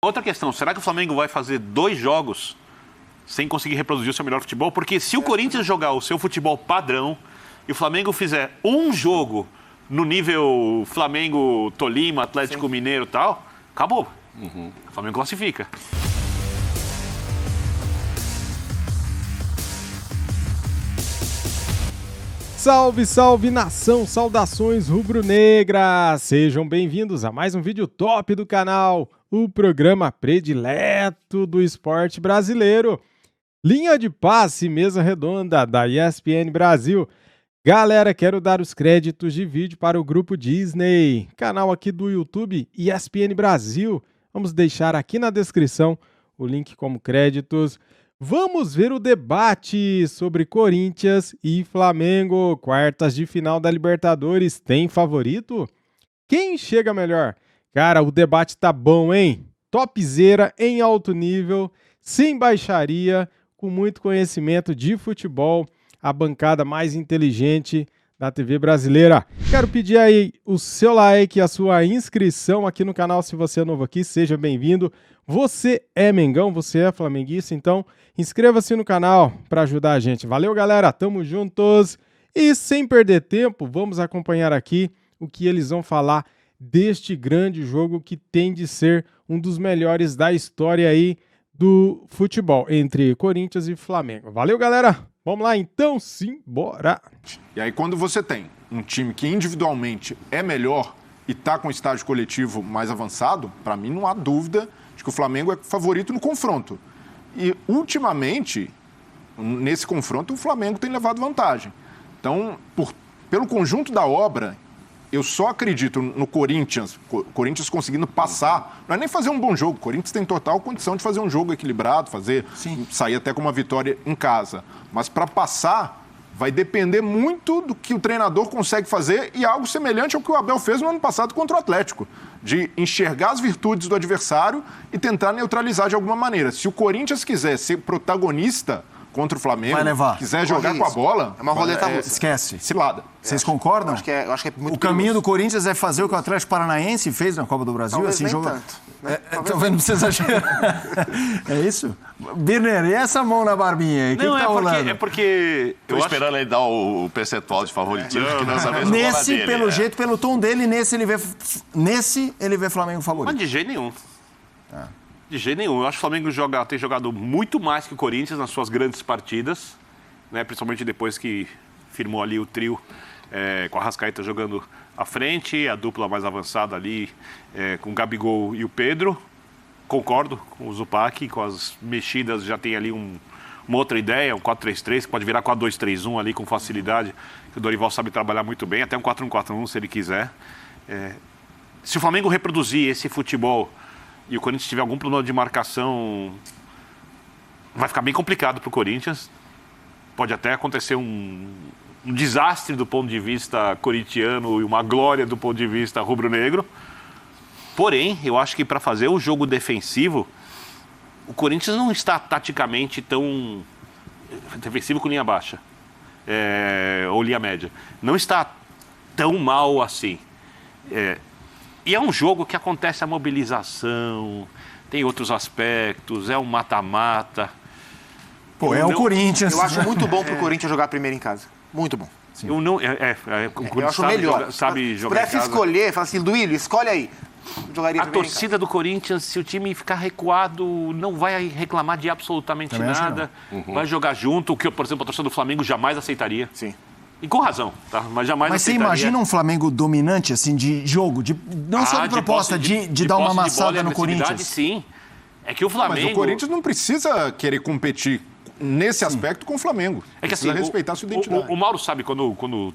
Outra questão, será que o Flamengo vai fazer 2 jogos sem conseguir reproduzir o seu melhor futebol? Porque se o Corinthians jogar o seu futebol padrão e o Flamengo fizer um jogo no nível Flamengo, Tolima, Atlético Mineiro e tal, acabou. O Flamengo classifica. Salve, salve nação, saudações rubro-negras! Sejam bem-vindos a mais um vídeo top do canal, o programa predileto do esporte brasileiro. Linha de passe, mesa redonda da ESPN Brasil. Galera, quero dar os créditos de vídeo para o Grupo Disney, canal aqui do YouTube ESPN Brasil. Vamos deixar aqui na descrição o link como créditos. Vamos ver o debate sobre Corinthians e Flamengo. Quartas de final da Libertadores. Tem favorito? Quem chega melhor? Cara, o debate tá bom, hein? Topzera em alto nível, sem baixaria, com muito conhecimento de futebol. A bancada mais inteligente da TV brasileira. Quero pedir aí o seu like, a sua inscrição aqui no canal. Se você é novo aqui, seja bem-vindo. Você é Mengão, você é flamenguista, então inscreva-se no canal para ajudar a gente. Valeu, galera, tamo juntos. E sem perder tempo, vamos acompanhar aqui o que eles vão falar deste grande jogo que tem de ser um dos melhores da história aí do futebol, entre Corinthians e Flamengo. Valeu, galera! Vamos lá, então, simbora! E aí, quando você tem um time que individualmente é melhor e está com o estágio coletivo mais avançado, para mim não há dúvida de que o Flamengo é favorito no confronto. E, ultimamente, nesse confronto, o Flamengo tem levado vantagem. Então, pelo conjunto da obra, eu só acredito no Corinthians conseguindo passar, não é nem fazer um bom jogo, o Corinthians tem total condição de fazer um jogo equilibrado, sair até com uma vitória em casa. Mas para passar, vai depender muito do que o treinador consegue fazer e algo semelhante ao que o Abel fez no ano passado contra o Atlético, de enxergar as virtudes do adversário e tentar neutralizar de alguma maneira. Se o Corinthians quiser ser protagonista contra o Flamengo, quiser jogar com a bola, é uma roleta russa. Esquece. Cilada. Vocês concordam? Eu acho que é muito o caminho do Corinthians é fazer o que o Atlético Paranaense fez na Copa do Brasil. Talvez assim, nem jogo... tanto. Né? Tô vendo pra você exagerar. É isso? Birner, e essa mão na barbinha aí? O que tá rolando? É porque... Tô esperando ele dar o percentual de favoritismo. Nesse, pelo jeito, pelo tom dele, nesse ele vê Flamengo favorito. Mas de jeito nenhum. De jeito nenhum. Eu acho que o Flamengo tem jogado muito mais que o Corinthians nas suas grandes partidas, né? Principalmente depois que firmou ali o trio com a Arrascaeta jogando à frente, a dupla mais avançada ali com o Gabigol e o Pedro. Concordo com o Zupac, com as mexidas já tem ali uma outra ideia, um 4-3-3, que pode virar 4-2-3-1 ali com facilidade, que o Dorival sabe trabalhar muito bem, até um 4-1-4-1 se ele quiser. Se o Flamengo reproduzir esse futebol e o Corinthians tiver algum problema de marcação, vai ficar bem complicado para o Corinthians. Pode até acontecer um desastre do ponto de vista corintiano e uma glória do ponto de vista rubro-negro. Porém, eu acho que para fazer o jogo defensivo, o Corinthians não está taticamente tão defensivo com linha baixa, ou linha média. Não está tão mal assim. E é um jogo que acontece a mobilização, tem outros aspectos, é um mata-mata. Pô, é o Corinthians. Eu acho muito bom pro Corinthians jogar primeiro em casa. Muito bom. Eu não, eu acho melhor. Sabe jogar em casa. casa. Escolher, fala assim, Duílio, escolhe aí. A torcida do Corinthians, se o time ficar recuado, não vai reclamar de absolutamente nada. Vai jogar junto, o que, por exemplo, a torcida do Flamengo jamais aceitaria. Sim. E com razão, tá? Mas jamais Mas você aceitaria. imagina um Flamengo dominante, assim, de jogo, não só de proposta, de dar uma amassada no Corinthians? Sim. É que o Flamengo... Mas o Corinthians não precisa querer competir nesse aspecto com o Flamengo. É que precisa assim, respeitar a sua identidade. O Mauro sabe, quando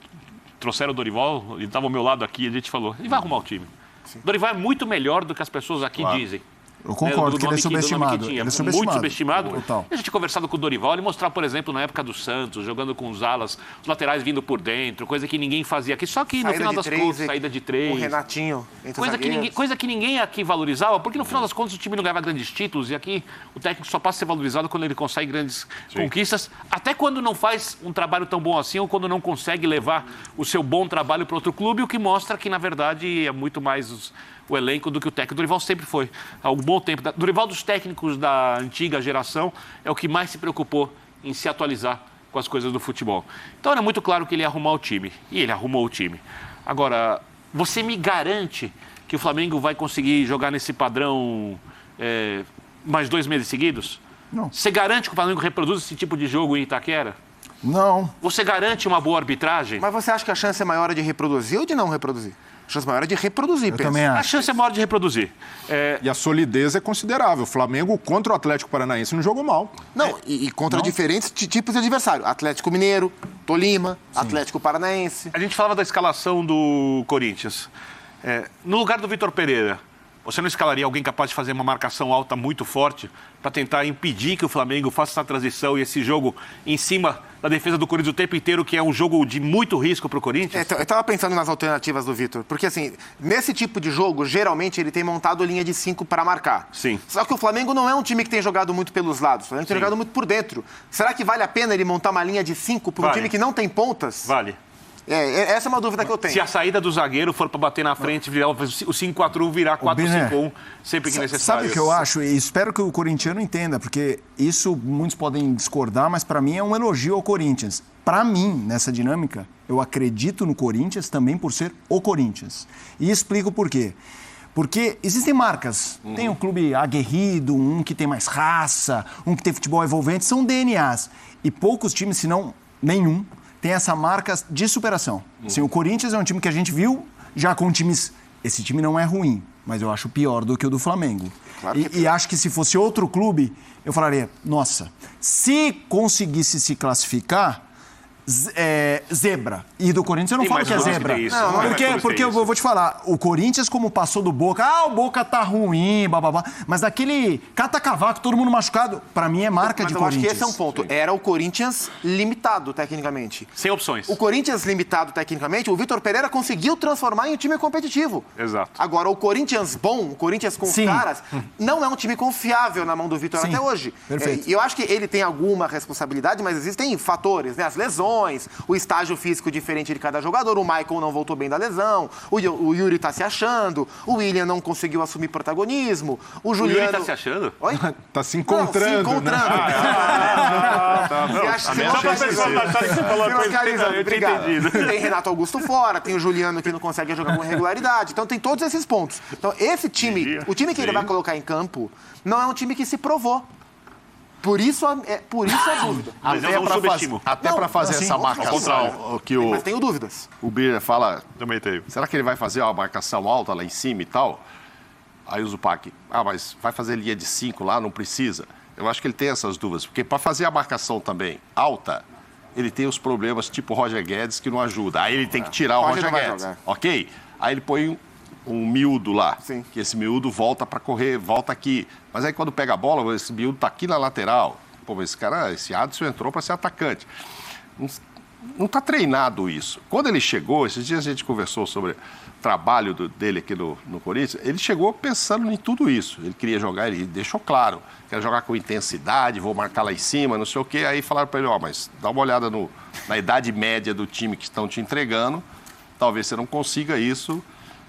trouxeram o Dorival, ele estava ao meu lado aqui, a gente falou, ele vai arrumar o time. O Dorival é muito melhor do que as pessoas aqui dizem. Eu concordo que ele é subestimado. Ele é subestimado. Muito subestimado. Total. A gente conversado com o Dorival, ele mostrava, por exemplo, na época do Santos, jogando com os alas, os laterais vindo por dentro, coisa que ninguém fazia aqui. Só que no final das contas, saída de três. O Renatinho. Coisa que ninguém aqui valorizava, porque no final das contas o time não ganhava grandes títulos e aqui o técnico só passa a ser valorizado quando ele consegue grandes conquistas, até quando não faz um trabalho tão bom assim ou quando não consegue levar o seu bom trabalho para outro clube, o que mostra que, na verdade, é muito mais o elenco do que o técnico. O Dorival sempre foi, há um bom tempo. O Dorival dos técnicos da antiga geração é o que mais se preocupou em se atualizar com as coisas do futebol. Então era muito claro que ele ia arrumar o time. E ele arrumou o time. Agora, você me garante que o Flamengo vai conseguir jogar nesse padrão mais 2 meses seguidos? Não. Você garante que o Flamengo reproduz esse tipo de jogo em Itaquera? Não. Você garante uma boa arbitragem? Mas você acha que a chance é maior de reproduzir ou de não reproduzir? A chance maior é de reproduzir, Eu penso. também A acho. chance é maior de reproduzir. E a solidez é considerável. O Flamengo contra o Atlético Paranaense não jogou mal. Não, e contra diferentes tipos de adversário. Atlético Mineiro, Tolima, Atlético Paranaense. A gente falava da escalação do Corinthians. No lugar do Vitor Pereira, você não escalaria alguém capaz de fazer uma marcação alta muito forte para tentar impedir que o Flamengo faça essa transição e esse jogo em cima da defesa do Corinthians o tempo inteiro, que é um jogo de muito risco para o Corinthians? Eu estava pensando nas alternativas do Vitor, porque assim, nesse tipo de jogo, geralmente ele tem montado linha de 5 para marcar. Sim. Só que o Flamengo não é um time que tem jogado muito pelos lados, o Flamengo tem jogado muito por dentro. Será que vale a pena ele montar uma linha de 5 para um time que não tem pontas? Vale. Essa é uma dúvida que eu tenho. Se a saída do zagueiro for para bater na frente, virar o 5-4-1 virar 4-5-1, sempre que necessário. Sabe o que eu acho? E espero que o corintiano entenda, porque isso muitos podem discordar, mas para mim é um elogio ao Corinthians. Para mim, nessa dinâmica, eu acredito no Corinthians também por ser o Corinthians. E explico por quê. Porque existem marcas. Tem um clube aguerrido, um que tem mais raça, um que tem futebol envolvente, são DNAs. E poucos times, se não nenhum, tem essa marca de superação. Assim, o Corinthians é um time que a gente viu já com times... Esse time não é ruim, mas eu acho pior do que o do Flamengo. Claro e acho que se fosse outro clube, eu falaria, nossa, se conseguisse se classificar, zebra. E do Corinthians eu não falo que é zebra. Porque eu vou te falar, o Corinthians como passou do Boca, o Boca tá ruim, bababá, mas daquele cata-cavaco, todo mundo machucado, pra mim é marca de Corinthians. Acho que esse é um ponto. Sim. Era o Corinthians limitado, tecnicamente. Sem opções. O Corinthians limitado, tecnicamente, o Vitor Pereira conseguiu transformar em um time competitivo. Exato. Agora, o Corinthians bom, o Corinthians com os caras, não é um time confiável na mão do Vitor até hoje. Perfeito. E eu acho que ele tem alguma responsabilidade, mas existem fatores, né? As lesões, o estágio físico diferente de cada jogador, o Michael não voltou bem da lesão, o Yuri tá se achando, o William não conseguiu assumir protagonismo, o Juliano... O Yuri tá se achando? Oi? Tá se encontrando. Não, se encontrando. Só pra pessoa achar que você falou uma coisa. Obrigado. Tem Renato Augusto fora, tem o Juliano que não consegue jogar com regularidade, então tem todos esses pontos. Então esse time, o time que ele vai colocar em campo, não é um time que se provou. Por isso a dúvida. Até para fazer essa marcação que Mas tenho dúvidas. O Birner fala... Também tenho. Será que ele vai fazer uma marcação alta lá em cima e tal? Aí o Zupac, mas vai fazer linha de 5 lá, não precisa. Eu acho que ele tem essas dúvidas, porque para fazer a marcação também alta, ele tem os problemas tipo o Roger Guedes que não ajuda. Aí ele tem que tirar o Roger Guedes, ok? Aí ele põe um miúdo lá, que esse miúdo volta para correr, volta aqui. Mas aí quando pega a bola, esse miúdo tá aqui na lateral. Pô, esse Adson entrou para ser atacante. Não está treinado isso. Quando ele chegou, esses dias a gente conversou sobre o trabalho dele aqui no Corinthians, ele chegou pensando em tudo isso. Ele queria jogar, ele deixou claro, quer jogar com intensidade, vou marcar lá em cima, não sei o quê. Aí falaram para ele, mas dá uma olhada na idade média do time que estão te entregando, talvez você não consiga isso.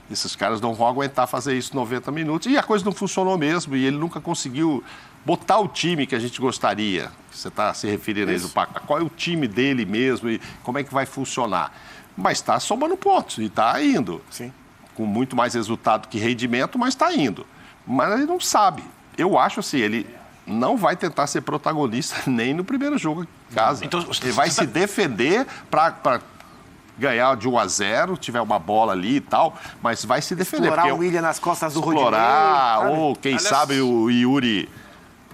Esses caras não vão aguentar fazer isso 90 minutos. E a coisa não funcionou mesmo, e ele nunca conseguiu botar o time que a gente gostaria. Você está se referindo aí, Zupac. Qual é o time dele mesmo e como é que vai funcionar? Mas está somando pontos e está indo. Sim. Com muito mais resultado que rendimento, mas está indo. Mas ele não sabe. Eu acho assim, ele não vai tentar ser protagonista nem no primeiro jogo em casa. Então, ele vai se defender para ganhar de 1-0, tiver uma bola ali e tal, mas vai se defender. Explorar o William nas costas do Rodinei. Ou quem sabe o Yuri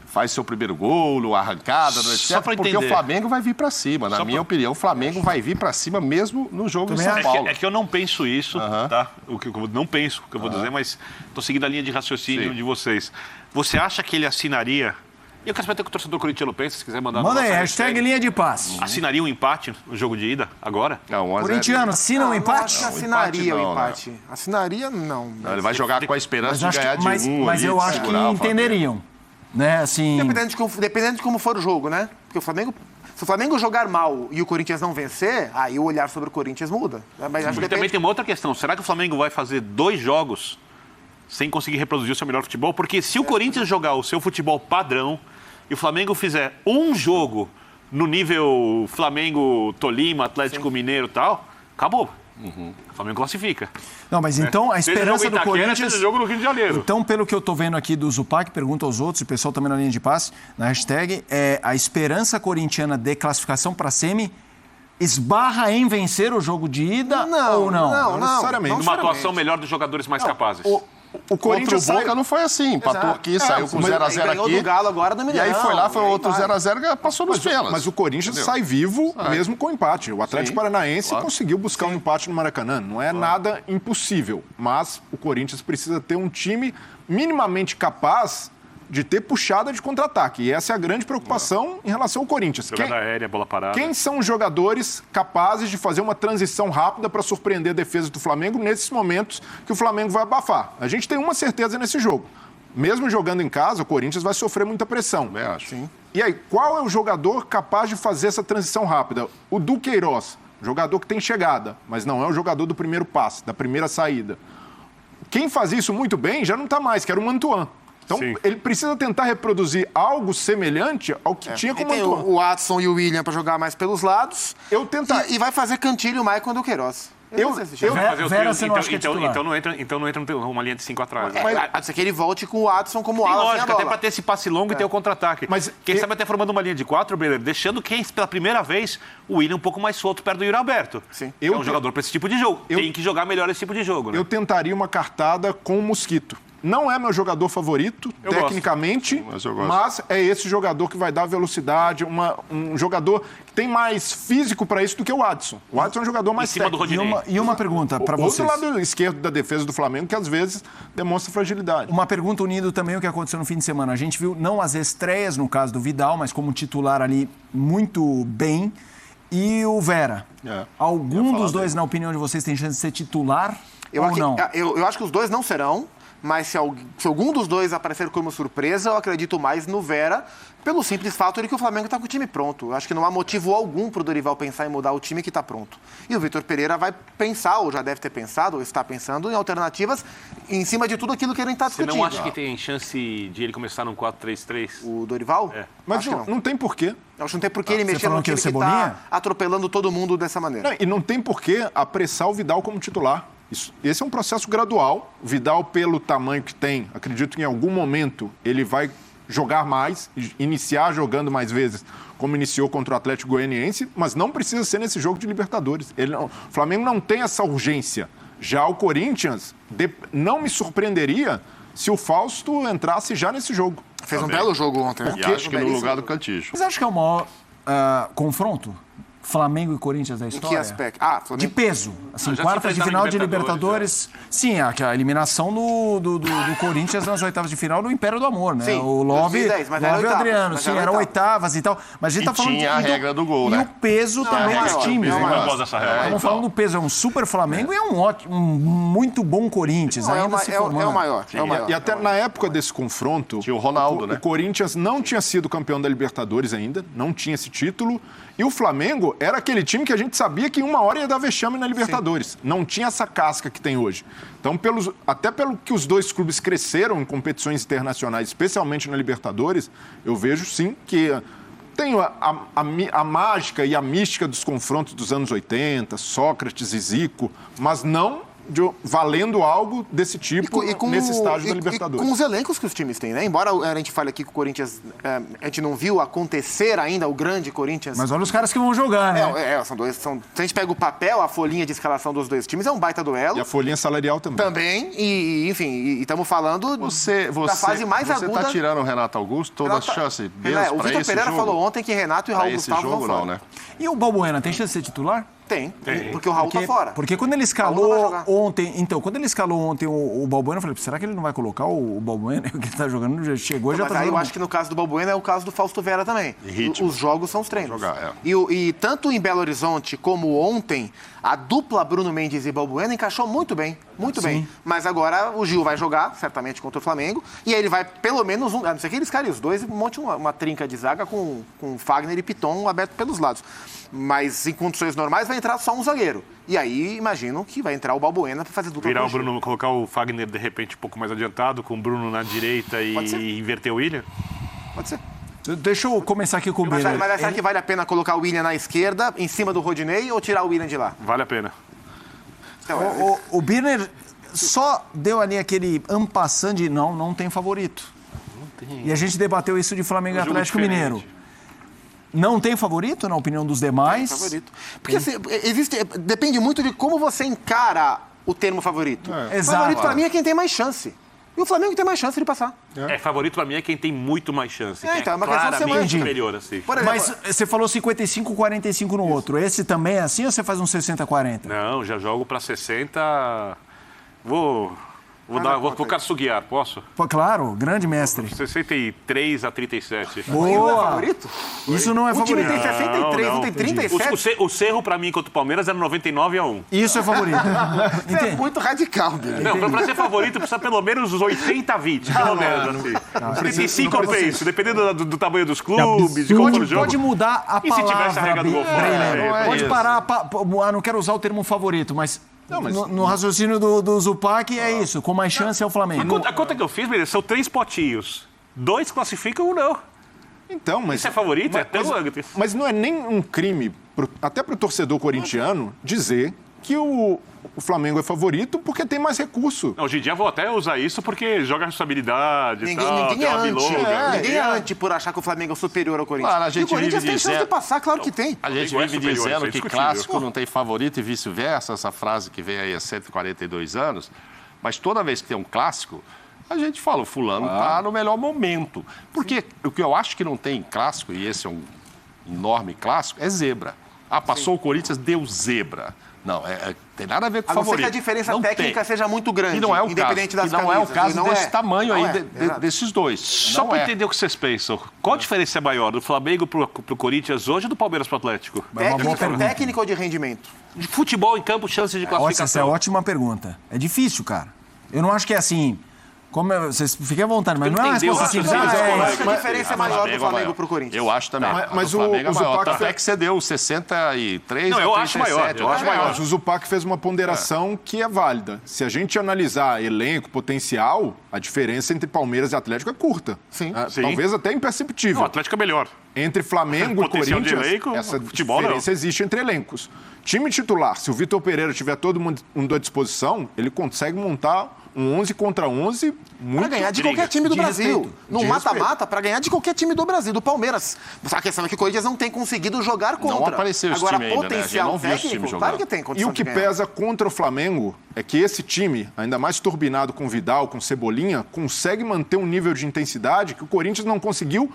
faz seu primeiro gol, arrancada, etc. Porque o Flamengo vai vir para cima. Na minha opinião, o Flamengo vai vir para cima mesmo no jogo em São Paulo. É que eu não penso isso, tá? O que eu não penso, o que eu vou dizer, mas estou seguindo a linha de raciocínio de vocês. Você acha que ele assinaria... E eu quero saber o que o torcedor corintiano pensa, se quiser mandar... Manda aí, hashtag linha de passe. Assinaria um empate no jogo de ida, agora? Não, corintiano, assina um empate? Acho que assinaria o empate. Não. Assinaria, não. Ele vai jogar com a esperança de ganhar de mas eu acho que entenderiam. Né, assim... Dependendo de como for o jogo, né? Porque se o Flamengo jogar mal e o Corinthians não vencer, aí o olhar sobre o Corinthians muda. Mas acho que também tem uma outra questão. Será que o Flamengo vai fazer 2 jogos sem conseguir reproduzir o seu melhor futebol, porque se o Corinthians jogar o seu futebol padrão e o Flamengo fizer um jogo no nível Flamengo, Tolima, Atlético Mineiro e tal, acabou. O Flamengo classifica. Não, mas então a esperança do Corinthians... jogo no Rio de Janeiro. Então, pelo que eu tô vendo aqui do Zupac, pergunta aos outros, o pessoal também na linha de passe, na hashtag, a esperança corintiana de classificação para semi esbarra em vencer o jogo de ida ou não? Não necessariamente. Uma atuação melhor dos jogadores mais capazes. O Corinthians Contra o Boca não foi assim. Empatou aqui, saiu com 0x0 ganhou aqui. do Galo agora no E Mineirão. aí foi lá, foi outro 0x0 e passou nos pênaltis. Mas o Corinthians sai vivo mesmo com empate. O Atlético Paranaense conseguiu buscar um empate no Maracanã. Não é nada impossível. Mas o Corinthians precisa ter um time minimamente capaz de ter puxada de contra-ataque. E essa é a grande preocupação em relação ao Corinthians. Jogada aérea, bola parada. Quem são os jogadores capazes de fazer uma transição rápida para surpreender a defesa do Flamengo nesses momentos que o Flamengo vai abafar? A gente tem uma certeza nesse jogo. Mesmo jogando em casa, o Corinthians vai sofrer muita pressão. Eu acho. Sim. E aí, qual é o jogador capaz de fazer essa transição rápida? O Duqueiroz, jogador que tem chegada, mas não é o jogador do primeiro passe, da primeira saída. Quem fazia isso muito bem já não está mais, que era o Mantuan. Então, ele precisa tentar reproduzir algo semelhante ao que tinha com o Tem Mantuan. o Watson e o William para jogar mais pelos lados. E vai fazer Cantilho, o Maicon e o Queiroz. Vera, você não acha que é titular? Então não entra uma linha de 5 atrás. A não ser que ele volte com o Watson como Tem ala sem a lógica, bola. até para ter esse passe longo e ter o contra-ataque. Mas quem sabe até formando uma linha de 4, Beleiro, deixando pela primeira vez o William um pouco mais solto perto do Yuri Alberto. Sim. É um jogador para esse tipo de jogo. Tem que jogar melhor esse tipo de jogo, né? Eu tentaria uma cartada com o Mosquito. Não é meu jogador favorito, tecnicamente, mas é esse jogador que vai dar velocidade, um jogador que tem mais físico para isso do que o Adson. O Adson é um jogador mais técnico. E uma pergunta para vocês. Outro lado esquerdo da defesa do Flamengo, que às vezes demonstra fragilidade. Uma pergunta unindo também o que aconteceu no fim de semana. A gente viu, não as estreias no caso do Vidal, mas como titular ali muito bem. E o Vera. Algum dos dois, na opinião de vocês, tem chance de ser titular ou não? Eu acho que os dois não serão. Mas se algum dos dois aparecer como surpresa, eu acredito mais no Vera, pelo simples fato de que o Flamengo está com o time pronto. Eu acho que não há motivo algum para o Dorival pensar em mudar o time que está pronto. E o Vitor Pereira vai pensar, ou já deve ter pensado, ou está pensando, em alternativas em cima de tudo aquilo que ele está discutindo. Você não acha que tem chance de ele começar num 4-3-3? O Dorival? Mas não tem porquê. Eu acho que não tem porquê ele mexer no time que está atropelando todo mundo dessa maneira. E não tem porquê apressar o Vidal como titular. Esse é um processo gradual. O Vidal, pelo tamanho que tem, acredito que em algum momento ele vai jogar mais, iniciar jogando mais vezes, como iniciou contra o Atlético Goianiense, mas não precisa ser nesse jogo de Libertadores. O Flamengo não tem essa urgência. Já o Corinthians, não me surpreenderia se o Fausto entrasse já nesse jogo. Fez um belo jogo ontem. E acho que no lugar do Cantillo. Vocês acham que é o maior confronto? Flamengo e Corinthians da história? Em que aspecto? Flamengo... De peso. Assim, Já quartas se de final de Libertadores, Libertadores. Sim, a eliminação do Corinthians nas oitavas de final do Império do Amor, né? Sim, o Love, 2010, mas Love era e Adriano. mas sim, era eram oitavas e tal. Mas a gente tá falando tinha a regra do gol, e né? o peso também dos times. Eu Né? não gosto dessa regra. Estamos falando do peso. É um super Flamengo e é um muito bom Corinthians. Ainda se formando. É o maior. E até na época desse confronto, tinha o Ronaldo, né? O Corinthians não tinha sido campeão da Libertadores ainda, não tinha esse título. E o Flamengo era aquele time que a gente sabia que uma hora ia dar vexame na Libertadores. Sim. Não tinha essa casca que tem hoje. Então, até pelo que os dois clubes cresceram em competições internacionais, especialmente na Libertadores, eu vejo sim que tem a mágica e a mística dos confrontos dos anos 80, Sócrates e Zico, mas não valendo algo desse tipo nesse estágio da Libertadores. E com os elencos que os times têm, né? Embora a gente fale aqui que o Corinthians, a gente não viu acontecer ainda o grande Corinthians. Mas olha os caras que vão jogar, né? São dois. Se a gente pega o papel, a folhinha de escalação dos dois times, é um baita duelo. E a folhinha salarial também. Também, enfim, estamos falando da fase mais aguda. Você está tirando o Renato Augusto, todas as chances. O Vitor Pereira falou ontem que Renato e Raul Gustavo vão fora. Né? E o Balbuena, tem chance de ser titular? Tem, porque o Raul tá fora. Porque quando ele escalou ontem... Então, quando ele escalou ontem o Balbuena, eu falei, será que ele não vai colocar o Balbuena? O que ele tá jogando já chegou, já tá jogando. Eu acho que no caso do Balbuena é o caso do Fausto Vera também. Os jogos são os treinos. E tanto em Belo Horizonte como ontem, a dupla Bruno Mendes e Balbuena encaixou muito bem. Muito bem. Mas agora o Gil vai jogar, certamente, contra o Flamengo. E aí ele vai, pelo menos, a não ser que eles carem os dois e monte uma trinca de zaga com Fagner e Piton aberto pelos lados. Mas em condições normais vai entrar só um zagueiro. E aí, imagino que vai entrar o Balbuena para fazer dupla. Virar o Bruno, colocar o Fagner, de repente, um pouco mais adiantado, com o Bruno na direita e inverter o William? Pode ser. Deixa eu começar aqui com o Mas Birner. será que vale a pena colocar o William na esquerda, em cima do Rodinei, ou tirar o William de lá? Vale a pena. Então, O Birner só deu ali aquele ampassant de não tem favorito. Não tem. E a gente debateu isso de Flamengo e Um jogo Atlético diferente. Mineiro. Não tem favorito, na opinião dos demais? Favorito. Porque assim, depende muito de como você encara o termo favorito. Exato. Favorito pra mim é quem tem mais chance. E o Flamengo tem mais chance de passar. Favorito pra mim é quem tem muito mais chance. É, quem então, é uma questão de ser claramente mais- superior, assim. Por exemplo, Mas você falou 55-45 no outro. Esse também é assim ou você faz um 60-40? Não, já jogo pra 60... Vou Katsugiar, posso? Pô, claro, grande mestre. 63-37. não é Boa! favorito? Isso não é O time favorito. tem 63, não tem 37. O Cerro, pra mim, contra o Palmeiras, era 99-1. Isso é favorito. Isso é muito radical, Billy. Não, pra ser favorito, precisa pelo menos uns 80-20, pelo menos, assim. 35 eu penso, dependendo do tamanho dos clubes, de como for o jogo. Pode mudar a E se tivesse a regra palavra, do gol fora? Breiner. Não é Pode isso. parar, não quero usar o termo favorito, mas, no raciocínio do Zupac é isso, com mais chance é o Flamengo. A conta que eu fiz, beleza, são 3 potinhos. 2 classificam, 1 não. Então, mas... Isso é favorito? É tão... Mas não é nem um crime, até para o torcedor corintiano, dizer que o Flamengo é favorito porque tem mais recurso. Hoje em dia eu vou até usar isso porque joga responsabilidade e tal, Ninguém tem é uma anti. bilonga. Ninguém é anti por achar que o Flamengo é superior ao Corinthians. Claro, a E gente o Corinthians vive tem chance dizendo- de passar, claro que tem. A gente Flamengo é vive superior, isso é dizendo que indiscutível. clássico não tem favorito e vice-versa, essa frase que vem aí há 142 anos. Mas toda vez que tem um clássico, a gente fala, o fulano está no melhor momento. Porque o que eu acho que não tem em clássico, e esse é um enorme clássico, é zebra. Passou o Corinthians, deu zebra. Não, tem nada a ver com A não ser favorito. que a diferença Não técnica tem. seja muito grande, E não é o independente caso, das e não é o camisas. caso Não desse é. tamanho Não aí, é. Exato. desses dois. Só Não pra é. entender o que vocês pensam, qual a diferença é maior, do Flamengo pro Corinthians hoje ou do Palmeiras pro Atlético? Técnica ou de rendimento? De futebol em campo, chances de Essa é classificação. ótima pergunta. É difícil, cara. Eu não acho que é assim. Vocês fiquem à vontade, mas Porque não é uma entendeu resposta o simples. raciocínio. Acho que a diferença é maior do Flamengo pro Corinthians. Eu acho também. Mas o Flamengo o é maior. Zupac Tanto foi- é que você deu 63 Não, a eu acho 37. maior, eu acho maior. Mas o Zupac fez uma ponderação que é válida. Se a gente analisar elenco, potencial, a diferença entre Palmeiras e Atlético é curta. Sim. Sim. Talvez até Não, imperceptível. o Atlético é melhor. Entre Flamengo e Potencial de Corinthians, elenco, essa futebol, diferença existe entre elencos. Time titular, se o Vitor Pereira tiver todo mundo à disposição, ele consegue montar um 11 contra 11 muito... Pra ganhar de briga. qualquer time do De Brasil. respeito. No De mata-mata, pra ganhar de qualquer time do Brasil, do Palmeiras. A questão é que o Corinthians não tem conseguido jogar contra. apareceu esse Agora, time ainda, né? A gente potencial não viu esse time técnico, jogando. claro que tem E condição o que de ganhar. pesa contra o Flamengo é que esse time, ainda mais turbinado com Vidal, com Cebolinha, consegue manter um nível de intensidade que o Corinthians não conseguiu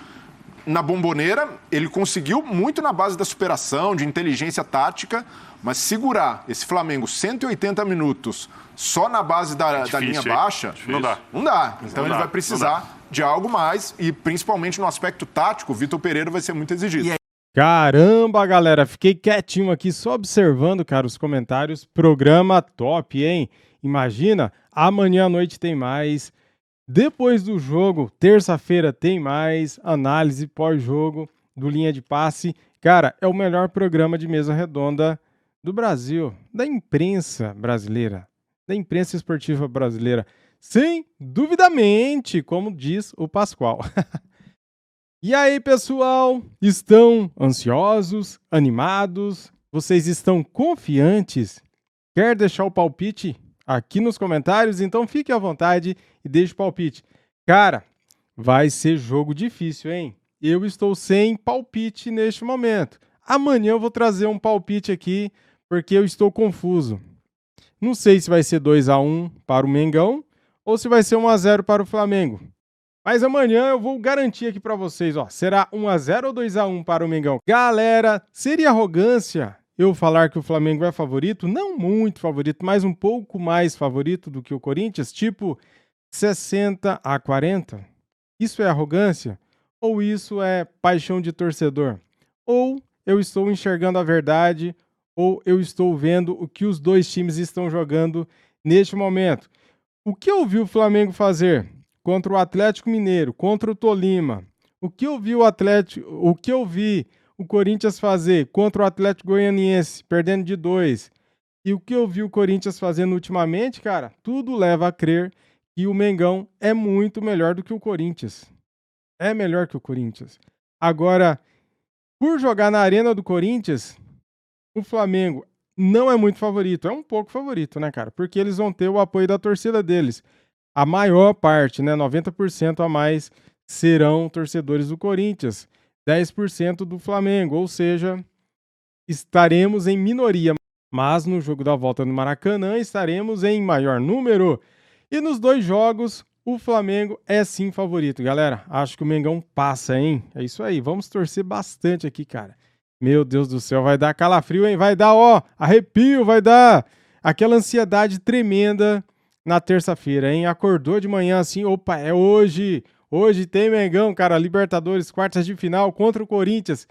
na Bombonera. Ele conseguiu muito na base da superação, de inteligência tática, mas segurar esse Flamengo 180 minutos só na base da linha hein? baixa, Difícil. não dá. Não dá. Então ele dá, vai não precisar de algo mais e principalmente no aspecto tático, o Vitor Pereira vai ser muito exigido. Caramba, galera, fiquei quietinho aqui só observando, cara, os comentários. Programa top, hein? Imagina, amanhã à noite tem mais. Depois do jogo, terça-feira tem mais análise pós-jogo do Linha de Passe. Cara, é o melhor programa de mesa redonda do Brasil, da imprensa brasileira, da imprensa esportiva brasileira. Sem duvidamente, como diz o Pascoal. E aí, pessoal? Estão ansiosos? Animados? Vocês estão confiantes? Quer deixar o palpite aqui nos comentários? Então fique à vontade e deixe o palpite. Cara, vai ser jogo difícil, hein? Eu estou sem palpite neste momento. Amanhã eu vou trazer um palpite aqui porque eu estou confuso. Não sei se vai ser 2-1 para o Mengão ou se vai ser 1-0 para o Flamengo. Mas amanhã eu vou garantir aqui para vocês, ó, será 1-0 ou 2-1 para o Mengão? Galera, seria arrogância eu falar que o Flamengo é favorito? Não muito favorito, mas um pouco mais favorito do que o Corinthians, tipo 60-40? Isso é arrogância? Ou isso é paixão de torcedor? Ou eu estou enxergando a verdade, ou eu estou vendo o que os dois times estão jogando neste momento. O que eu vi o Flamengo fazer contra o Atlético Mineiro, contra o Tolima, o que eu vi o Corinthians fazer contra o Atlético Goianiense, perdendo de 2, e o que eu vi o Corinthians fazendo ultimamente, cara, tudo leva a crer que o Mengão é muito melhor do que o Corinthians. É melhor que o Corinthians. Agora, por jogar na arena do Corinthians, o Flamengo não é muito favorito. É um pouco favorito, né, cara? Porque eles vão ter o apoio da torcida deles. A maior parte, né, 90% a mais, serão torcedores do Corinthians. 10% do Flamengo, ou seja, estaremos em minoria. Mas no jogo da volta no Maracanã estaremos em maior número. E nos 2 jogos, o Flamengo é sim favorito, galera. Acho que o Mengão passa, hein? É isso aí, vamos torcer bastante aqui, cara. Meu Deus do céu, vai dar calafrio, hein? Vai dar, ó, arrepio, vai dar aquela ansiedade tremenda na terça-feira, hein? Acordou de manhã assim, opa, é hoje. Hoje tem Mengão, cara, Libertadores, quartas de final contra o Corinthians.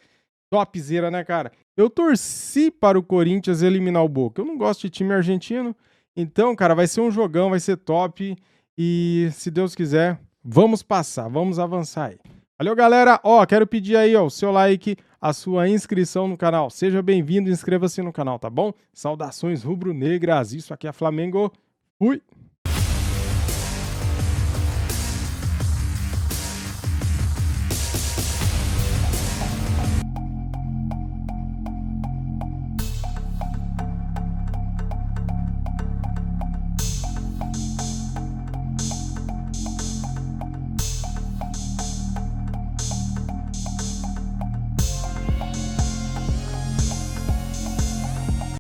Topzera, né, cara? Eu torci para o Corinthians eliminar o Boca. Eu não gosto de time argentino. Então, cara, vai ser um jogão, vai ser top. E, se Deus quiser, vamos passar, vamos avançar aí. Valeu, galera. Ó, quero pedir aí, ó, o seu like, a sua inscrição no canal. Seja bem-vindo, inscreva-se no canal, tá bom? Saudações rubro-negras. Isso aqui é Flamengo. Fui!